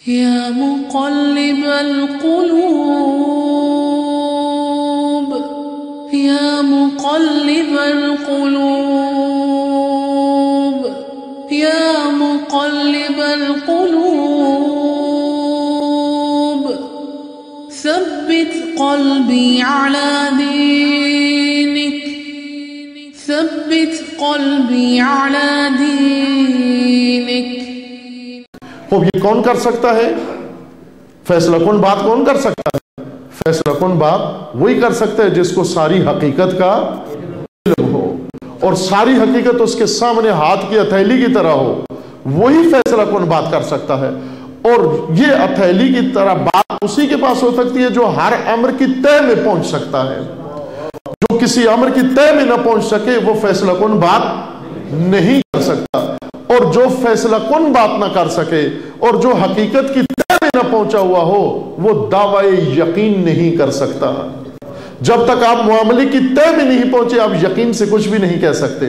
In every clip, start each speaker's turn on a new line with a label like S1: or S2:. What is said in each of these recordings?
S1: يا مقلب القلوب يا مقلب القلوب يا مقلب القلوب ثبت قلبي على دينك ثبت قلبي على دينك.
S2: خوب یہ کون کر سکتا ہے؟ فیصلہ کن بات کون کر سکتا ہے؟ فیصلہ کن بات وہی کر سکتا ہے جس کو ساری حقیقت کا علم ہو اور ساری حقیقت اس کے سامنے ہاتھ کی ہتھیلی کی طرح ہو. وہی فیصلہ کن بات کر سکتا ہے. اور یہ ہتھیلی کی طرح بات اسی کے پاس ہو سکتی ہے جو ہر امر کی تہ میں پہنچ سکتا ہے. جو کسی امر کی تہ میں نہ پہنچ سکے وہ فیصلہ کن بات نہیں کر سکتا. اور جو فیصلہ کن بات نہ کر سکے اور جو حقیقت کی تہ میں نہ پہنچا ہوا ہو وہ دعوی یقین نہیں کر سکتا. جب تک آپ معاملے کی تہ میں نہیں پہنچے آپ یقین سے کچھ بھی نہیں کہہ سکتے.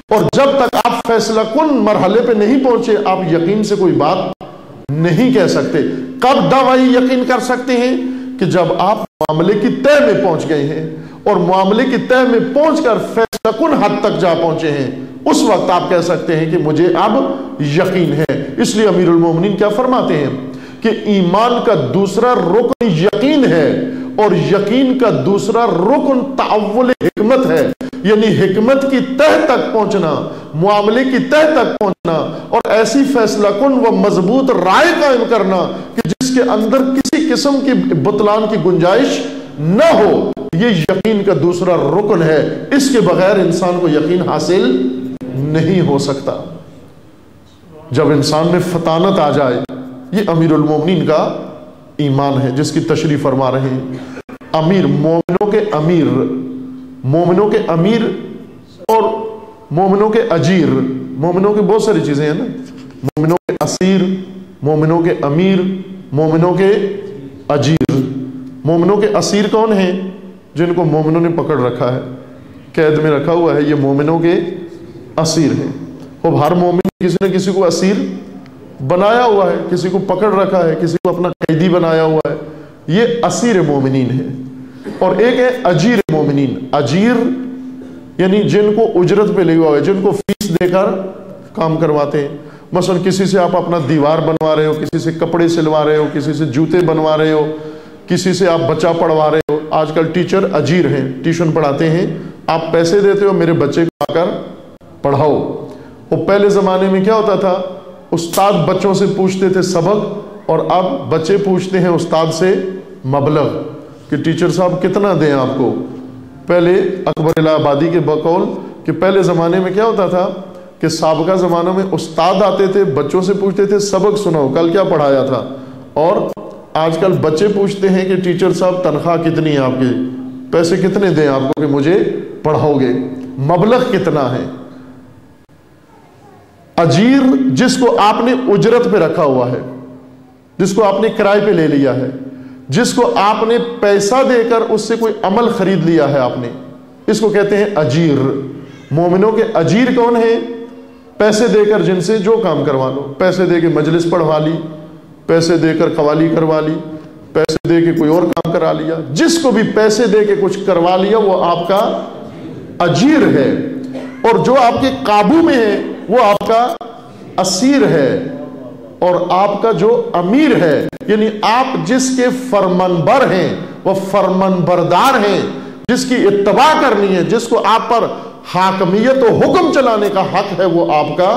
S2: اور جب تک آپ فیصلہ کن مرحلے پہ نہیں پہنچے آپ یقین سے کوئی بات نہیں کہہ سکتے. کب دعوی یقین کر سکتے ہیں؟ کہ جب آپ معاملے کی تہ میں پہنچ گئے ہیں اور معاملے کی تہ میں پہنچ کر فیصلہ کن حد تک جا پہنچے ہیں اس وقت آپ کہہ سکتے ہیں کہ مجھے اب یقین ہے. اس لیے امیر المومنین کیا فرماتے ہیں کہ ایمان کا دوسرا رکن یقین ہے اور یقین کا دوسرا رکن تعول حکمت ہے. یعنی حکمت کی تہ تک پہنچنا، معاملے کی تہ تک پہنچنا اور ایسی فیصلہ کن و مضبوط رائے قائم کرنا کہ جس کے اندر کسی قسم کی بطلان کی گنجائش نہ ہو. یہ یقین کا دوسرا رکن ہے. اس کے بغیر انسان کو یقین حاصل نہیں ہو سکتا. جب انسان میں فطانت آ جائے، یہ امیر المومنین کا ایمان ہے جس کی تشریح فرما رہے ہیں. امیر، مومنوں کے امیر، مومنوں کے امیر اور مومنوں کے اجیر. مومنوں کے بہت ساری چیزیں ہیں نا. مومنوں کے اسیر، مومنوں کے امیر، مومنوں کے اجیر. مومنوں کے اسیر کون ہیں؟ جن کو مومنوں نے پکڑ رکھا ہے، قید میں رکھا ہوا ہے، یہ مومنوں کے اسیر ہیں. اب ہر مومن کسی نے کسی کو اسیر بنایا ہوا ہے، کسی کو پکڑ رکھا ہے، کسی کو اپنا قیدی بنایا ہوا ہے. یہ اسیر مومنین ہے. اور ایک ہے اجیر مومنین. اجیر یعنی جن کو اجرت پہ لگا ہوا ہے، جن کو فیس دے کر کام کرواتے ہیں. مثلا کسی سے آپ اپنا دیوار بنوا رہے ہو، کسی سے کپڑے سلوا رہے ہو، کسی سے جوتے بنوا رہے ہو، کسی سے آپ بچہ پڑھوا رہے ہو. آج کل ٹیچر اجیر ہیں، ٹیوشن پڑھاتے ہیں. آپ پیسے دیتے ہو میرے بچے کو آ کر پڑھاؤ. وہ پہلے زمانے میں کیا ہوتا تھا؟ استاد بچوں سے پوچھتے تھے سبق اور اب بچے پوچھتے ہیں استاد سے مبلغ کہ ٹیچر صاحب کتنا دیں آپ کو. پہلے اکبر الہ آبادی کے بقول کہ پہلے زمانے میں کیا ہوتا تھا کہ سابقہ زمانوں میں استاد آتے تھے، بچوں سے پوچھتے تھے سبق سنو کل کیا پڑھایا تھا. اور آج کل بچے پوچھتے ہیں کہ ٹیچر صاحب تنخواہ کتنی ہے آپ کی، پیسے کتنے دیں آپ کو کہ مجھے پڑھاؤ گے، مبلغ کتنا ہے. اجیر جس کو آپ نے اجرت پہ رکھا ہوا ہے، جس کو آپ نے کرائے پہ لے لیا ہے، جس کو آپ نے پیسہ دے کر اس سے کوئی عمل خرید لیا ہے آپ نے، اس کو کہتے ہیں اجیر. مومنوں کے اجیر کون ہیں؟ پیسے دے کر جن سے جو کام کروا لو. پیسے دے کے مجلس پڑھوا لی، پیسے دے کر قوالی کروا لی، پیسے دے کے کوئی اور کام کرا لیا. جس کو بھی پیسے دے کے کچھ کروا لیا وہ آپ کا اجیر ہے. اور جو آپ کے قابو میں ہے وہ آپ کا اسیر ہے. اور آپ کا جو امیر ہے یعنی آپ جس کے فرمانبر ہیں، وہ فرمانبردار ہیں، جس کی اتباع کرنی ہے، جس کو آپ پر حاکمیت و حکم چلانے کا حق ہے، وہ آپ کا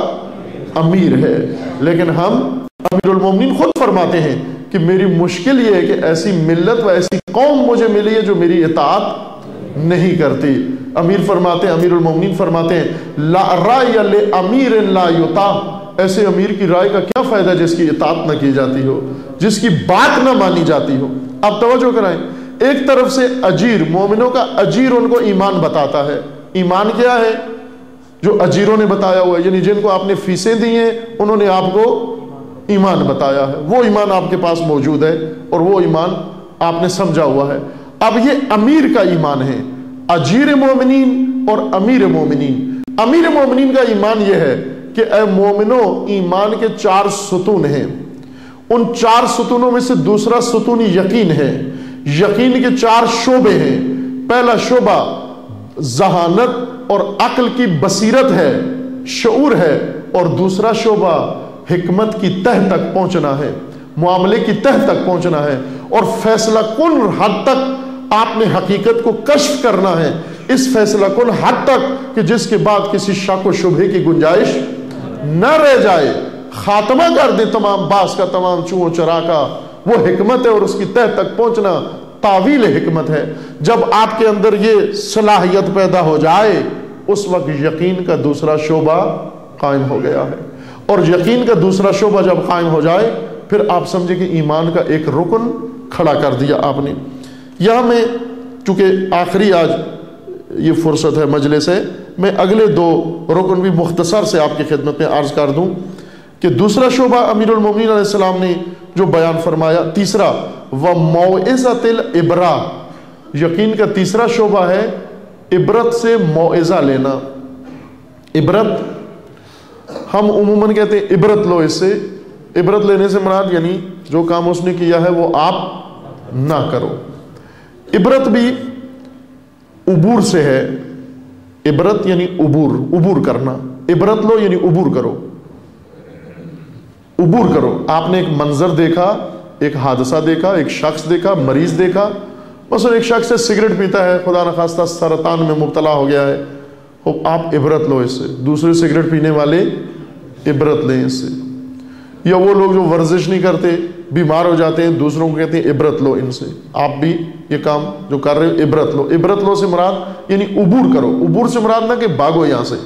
S2: امیر ہے. لیکن ہم امیر المومنین خود فرماتے ہیں کہ میری مشکل یہ ہے کہ ایسی ملت و ایسی قوم مجھے ملی ہے جو میری اطاعت نہیں کرتی. امیر المومنین فرماتے ہیں لا رائے لامیر لا یطاع. ایسے امیر کی رائے کا کیا فائدہ جس کی اطاعت نہ کی جاتی ہو، جس کی بات نہ مانی جاتی ہو. اب توجہ کرائیں، ایک طرف سے اجیر، مومنوں کا اجیر ان کو ایمان بتاتا ہے. ایمان کیا ہے؟ جو اجیروں نے بتایا ہوا ہے، یعنی جن کو آپ نے فیسیں دی ہیں انہوں نے آپ کو ایمان بتایا ہے. وہ ایمان آپ کے پاس موجود ہے اور وہ ایمان آپ نے سمجھا ہوا ہے. اب یہ امیر کا ایمان ہے. اجیر مومنین اور امیر مومنین. امیر مومنین کا ایمان یہ ہے کہ اے مومنو، ایمان کے 4 ستون ہیں. ان 4 ستونوں میں سے دوسرا ستون یقین ہے. یقین کے 4 شعبے ہیں. پہلا شعبہ ذہانت اور عقل کی بصیرت ہے، شعور ہے، اور دوسرا شعبہ حکمت کی تہ تک پہنچنا ہے، معاملے کی تہ تک پہنچنا ہے، اور فیصلہ کن حد تک آپ نے حقیقت کو کشف کرنا ہے، اس فیصلہ کن حد تک کہ جس کے بعد کسی شک و شبہے کی گنجائش نہ رہ جائے. خاتمہ کر دے تمام باس کا، تمام چوہوں چرا کا. وہ حکمت ہے، اور اس کی تہ تک پہنچنا تعویل حکمت ہے. جب آپ کے اندر یہ صلاحیت پیدا ہو جائے، اس وقت یقین کا دوسرا شعبہ قائم ہو گیا ہے. اور یقین کا دوسرا شعبہ جب قائم ہو جائے، پھر آپ سمجھے کہ ایمان کا ایک رکن کھڑا کر دیا آپ نے. یہاں میں چونکہ آخری آج یہ فرصت ہے مجلس ہے، میں اگلے 2 رکن بھی مختصر سے آپ کی خدمت میں عرض کر دوں کہ دوسرا شعبہ امیر المومنین علیہ السلام نے جو بیان فرمایا. تیسرا وَمَوْعِظَةِ الْعِبْرَةِ، یقین کا تیسرا شعبہ ہے عبرت سے موعظہ لینا. عبرت ہم عموماً کہتے ہیں عبرت لو اس سے. عبرت لینے سے مراد یعنی جو کام اس نے کیا ہے وہ آپ نہ کرو. عبرت بھی عبور سے ہے. عبرت یعنی عبور کرنا. عبرت لو یعنی عبور کرو. عبور کرو. آپ نے ایک منظر دیکھا، ایک حادثہ دیکھا، ایک شخص دیکھا، مریض دیکھا. مثلا ایک شخص سگریٹ پیتا ہے، خدا نخواستہ سرطان میں مبتلا ہو گیا ہے، آپ عبرت لو اس سے. دوسرے سگریٹ پینے والے عبرت لیں اس سے. یا وہ لوگ جو ورزش نہیں کرتے، بیمار ہو جاتے ہیں، دوسروں کو کہتے ہیں عبرت لو ان سے. آپ بھی یہ کام جو کر رہے ہو عبرت لو. عبرت لو سے مراد یعنی عبور کرو. عبور سے مراد نہ کہ بھاگو یہاں سے.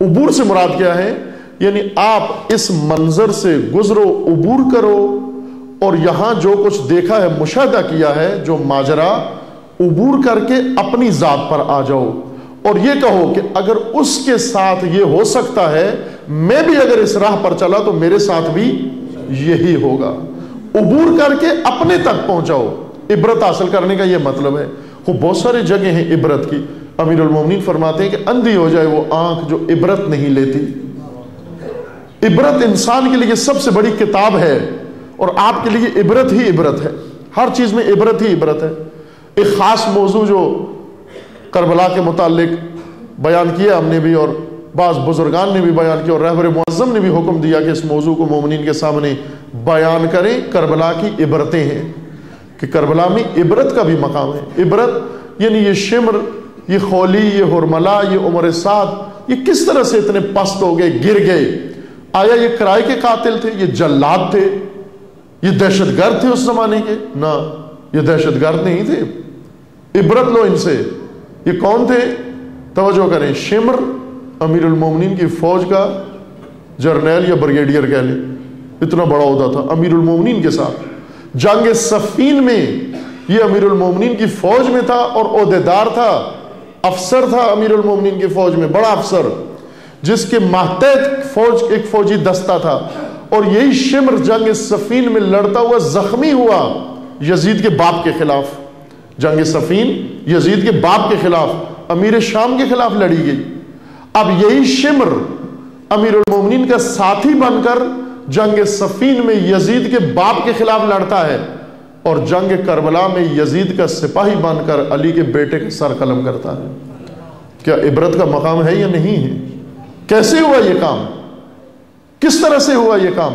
S2: عبور سے مراد کیا ہے؟ یعنی آپ اس منظر سے گزرو، عبور کرو، اور یہاں جو کچھ دیکھا ہے، مشاہدہ کیا ہے، جو ماجرا، عبور کر کے اپنی ذات پر آ جاؤ اور یہ کہو کہ اگر اس کے ساتھ یہ ہو سکتا ہے، میں بھی اگر اس راہ پر چلا تو میرے ساتھ بھی یہی ہوگا. عبور کر کے اپنے تک پہنچاؤ. عبرت حاصل کرنے کا یہ مطلب ہے. بہت سارے جگہ ہیں عبرت کی. امیر المومنین فرماتے ہیں کہ اندھی ہو جائے وہ آنکھ جو عبرت نہیں لیتی. عبرت انسان کے لیے سب سے بڑی کتاب ہے، اور آپ کے لیے عبرت ہی عبرت ہے. ہر چیز میں عبرت ہی عبرت ہے. ایک خاص موضوع جو کربلا کے متعلق بیان کیا ہم نے بھی، اور بعض بزرگان نے بھی بیان کیا، اور رہبر معظم نے بھی حکم دیا کہ اس موضوع کو مومنین کے سامنے بیان کریں. کربلا کی عبرتیں ہیں کہ کربلا میں عبرت کا بھی مقام ہے. عبرت یعنی یہ شمر، یہ خولی، یہ ہرملا، یہ عمر سعد، یہ کس طرح سے اتنے پست ہو گئے، گر گئے. آیا یہ کرائے کے قاتل تھے؟ یہ جلاد تھے؟ یہ دہشت گرد تھے اس زمانے کے؟ نہ، یہ دہشت گرد نہیں تھے. عبرت لو ان سے. یہ کون تھے؟ توجہ کریں. شمر امیر المومنین کی فوج کا جرنیل یا بریگیڈیئر کہہ لیں، اتنا بڑا عہدہ تھا امیر المومنین کے ساتھ. جنگ صفین میں یہ امیر المومنین کی فوج میں تھا اور عہدیدار تھا، افسر تھا امیر المومنین کی فوج میں، بڑا افسر، جس کے ماتحت فوج ایک فوجی دستہ تھا. اور یہی شمر جنگ صفین میں لڑتا ہوا زخمی ہوا یزید کے باپ کے خلاف. جنگ صفین یزید کے باپ کے خلاف، امیر شام کے خلاف لڑی گئی. اب یہی شمر امیر المومنین کا ساتھی بن کر جنگ صفین میں یزید کے باپ کے خلاف لڑتا ہے، اور جنگ کربلا میں یزید کا سپاہی بن کر علی کے بیٹے کا سر قلم کرتا ہے. کیا عبرت کا مقام ہے یا نہیں ہے؟ کیسے ہوا یہ کام؟ کس طرح سے ہوا یہ کام؟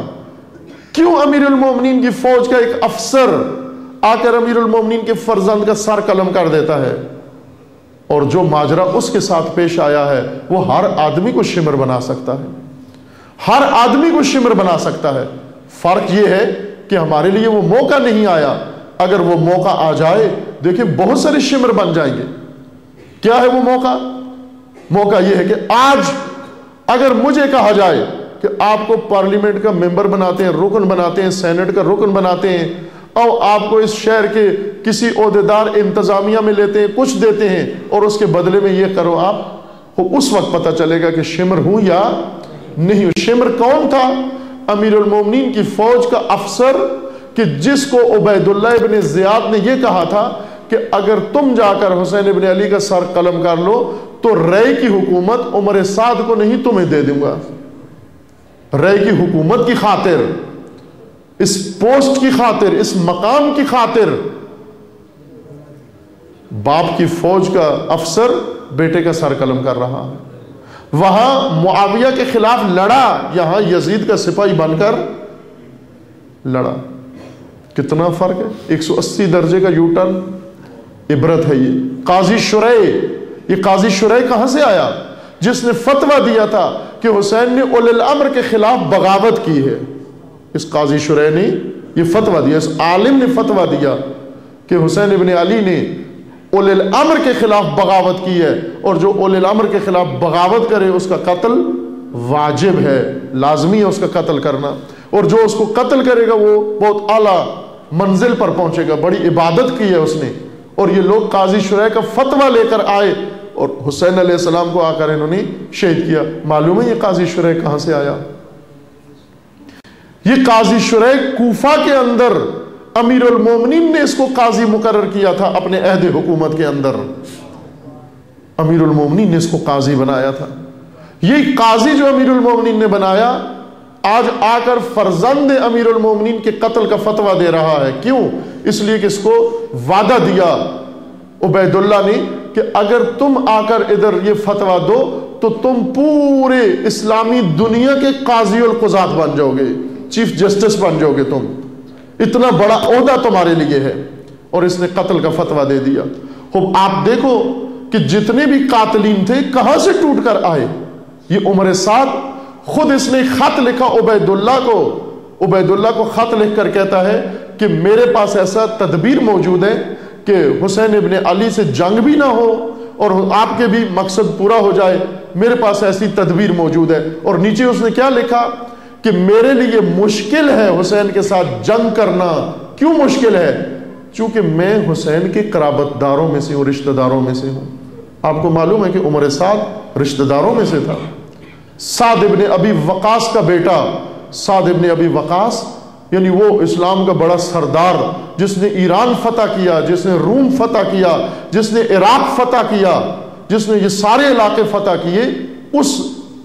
S2: کیوں امیر المومنین کی فوج کا ایک افسر آ کر امیر المومنین کے فرزند کا سر قلم کر دیتا ہے؟ اور جو ماجرا اس کے ساتھ پیش آیا ہے وہ ہر آدمی کو شمر بنا سکتا ہے. ہر آدمی کو شمر بنا سکتا ہے. فرق یہ ہے کہ ہمارے لیے وہ موقع نہیں آیا. اگر وہ موقع آ جائے، دیکھیں بہت سارے شمر بن جائیں گے. کیا ہے وہ موقع؟ موقع یہ ہے کہ آج اگر مجھے کہا جائے کہ آپ کو پارلیمنٹ کا ممبر بناتے ہیں، رکن بناتے ہیں، سینٹ کا رکن بناتے ہیں، اور آپ کو اس شہر کے کسی عہدیدار انتظامیہ میں لیتے ہیں، کچھ دیتے ہیں، اور اس کے بدلے میں یہ کرو، آپ اس وقت پتہ چلے گا کہ شمر ہوں یا نہیں ہوں. شمر کون تھا؟ امیر المومنین کی فوج کا افسر، کہ جس کو عبید اللہ ابن زیاد نے یہ کہا تھا کہ اگر تم جا کر حسین ابن علی کا سر قلم کر لو تو رے کی حکومت عمر سعد کو نہیں تمہیں دے دوں گا. رے کی حکومت کی خاطر اس پوسٹ کی خاطر، اس مقام کی خاطر باپ کی فوج کا افسر بیٹے کا سر قلم کر رہا ہے، وہاں معاویہ کے خلاف لڑا، یہاں یزید کا سپاہی بن کر لڑا۔ کتنا فرق ہے، 180 درجے کا یو ٹرن۔ عبرت ہے یہ۔ قاضی شریح، یہ قاضی شریح کہاں سے آیا؟ جس نے فتویٰ دیا تھا کہ حسین نے اولی الامر کے خلاف بغاوت کی ہے۔ اس قاضی شریح نے یہ فتویٰ دیا، اس عالم نے فتویٰ دیا کہ حسین ابن علی نے اولی الامر کے خلاف بغاوت کی ہے، اور جو اولی الامر کے خلاف بغاوت کرے اس کا قتل واجب ہے، لازمی ہے اس کا قتل کرنا، اور جو اس کو قتل کرے گا وہ بہت اعلیٰ منزل پر پہنچے گا، بڑی عبادت کی ہے اس نے۔ اور یہ لوگ قاضی شریح کا فتویٰ لے کر آئے اور حسین علیہ السلام کو آ کر انہوں نے شہید کیا۔ معلوم ہے یہ قاضی شریح کہاں سے آیا؟ یہ قاضی شریح کوفہ کے اندر امیر المومنین نے اس کو قاضی مقرر کیا تھا اپنے عہد حکومت کے اندر، امیر المومنین نے اس کو قاضی بنایا تھا۔ یہ قاضی جو امیر المومنین نے بنایا آج آ کر فرزند امیر المومنین کے قتل کا فتویٰ دے رہا ہے۔ کیوں؟ اس لیے کہ اس کو وعدہ دیا عبید اللہ نے کہ اگر تم آ کر ادھر یہ فتویٰ دو تو تم پورے اسلامی دنیا کے قاضی القضات بن جاؤ گے، چیف جسٹس بن جاؤ گے، تم اتنا بڑا عہدہ تمہارے لیے ہے۔ اور اس نے قتل کا فتویٰ دے دیا۔ اب آپ دیکھو کہ جتنے بھی قاتلین تھے کہاں سے ٹوٹ کر آئے۔ یہ عمر سعد خود اس نے خط لکھا عبید اللہ کو خط لکھ کر کہتا ہے کہ میرے پاس ایسا تدبیر موجود ہے کہ حسین ابن علی سے جنگ بھی نہ ہو اور آپ کے بھی مقصد پورا ہو جائے، میرے پاس ایسی تدبیر موجود ہے۔ اور نیچے اس نے کیا لکھا کہ میرے لیے مشکل ہے حسین کے ساتھ جنگ کرنا۔ کیوں مشکل ہے؟ چونکہ میں حسین کے قرابت داروں میں سے ہوں، رشتہ داروں میں سے ہوں۔ آپ کو معلوم ہے کہ عمر سعد رشتہ داروں میں سے تھا۔ سعد ابن ابی وقاص کا بیٹا، سعد ابن ابی وقاص یعنی وہ اسلام کا بڑا سردار جس نے ایران فتح کیا، جس نے روم فتح کیا، جس نے عراق فتح کیا، جس نے یہ سارے علاقے فتح کیے، اس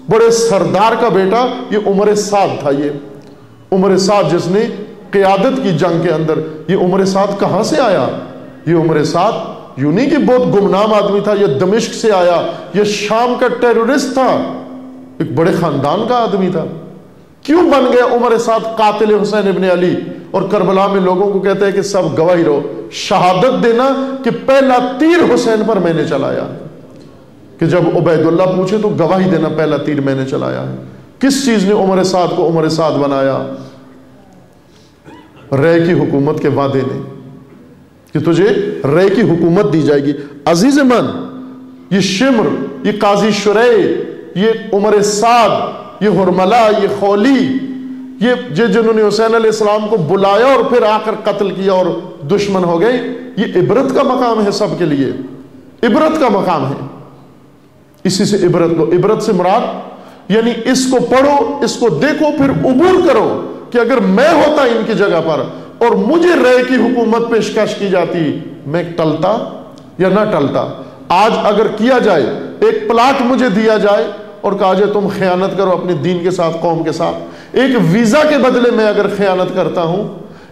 S2: بڑے سردار کا بیٹا یہ عمر سعد تھا۔ یہ عمر سعد جس نے قیادت کی جنگ کے اندر، یہ عمر سعد کہاں سے آیا؟ یہ عمر سعد یوں نہیں کہ بہت گمنام آدمی تھا، یہ دمشق سے آیا، یہ شام کا ٹیرورسٹ تھا، ایک بڑے خاندان کا آدمی تھا۔ کیوں بن گیا عمر سعد قاتل حسین ابن علی؟ اور کربلا میں لوگوں کو کہتے ہیں کہ سب گواہی رہو، شہادت دینا کہ پہلا تیر حسین پر میں نے چلایا، کہ جب عبید اللہ پوچھے تو گواہی دینا پہلا تیر میں نے چلایا ہے۔ کس چیز نے عمر سعد کو عمر سعد بنایا؟ رے کی حکومت کے وعدے نے کہ تجھے رے کی حکومت دی جائے گی۔ عزیز من، یہ شمر، یہ قاضی شریح، یہ عمر سعد، یہ ہرملہ، یہ خولی، یہ جنہوں نے حسین علیہ السلام کو بلایا اور پھر آ کر قتل کیا اور دشمن ہو گئے، یہ عبرت کا مقام ہے سب کے لیے، عبرت کا مقام ہے۔ اسی سے عبرت لو۔ عبرت سے مراد یعنی اس کو پڑھو، اس کو دیکھو، پھر عبور کرو کہ اگر میں ہوتا ان کی جگہ پر اور مجھے رے کی حکومت پیشکش کی جاتی، میں ٹلتا یا نہ ٹلتا۔ آج اگر کیا جائے، ایک پلاٹ مجھے دیا جائے اور کہا جائے تم خیانت کرو اپنے دین کے ساتھ، قوم کے ساتھ، ایک ویزا کے بدلے میں اگر خیانت کرتا ہوں،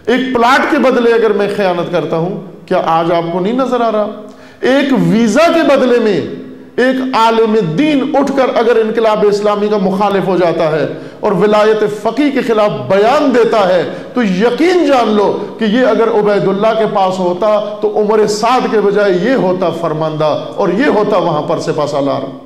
S2: ایک پلاٹ کے بدلے اگر میں خیانت کرتا ہوں، کیا آج آپ کو نہیں نظر آ رہا؟ ایک ویزا کے بدلے میں ایک عالم دین اٹھ کر اگر انقلاب اسلامی کا مخالف ہو جاتا ہے اور ولایت فقیہ کے خلاف بیان دیتا ہے، تو یقین جان لو کہ یہ اگر عبید اللہ کے پاس ہوتا تو عمر سعد کے بجائے یہ ہوتا فرماندہ اور یہ ہوتا وہاں پر سپہ سالار۔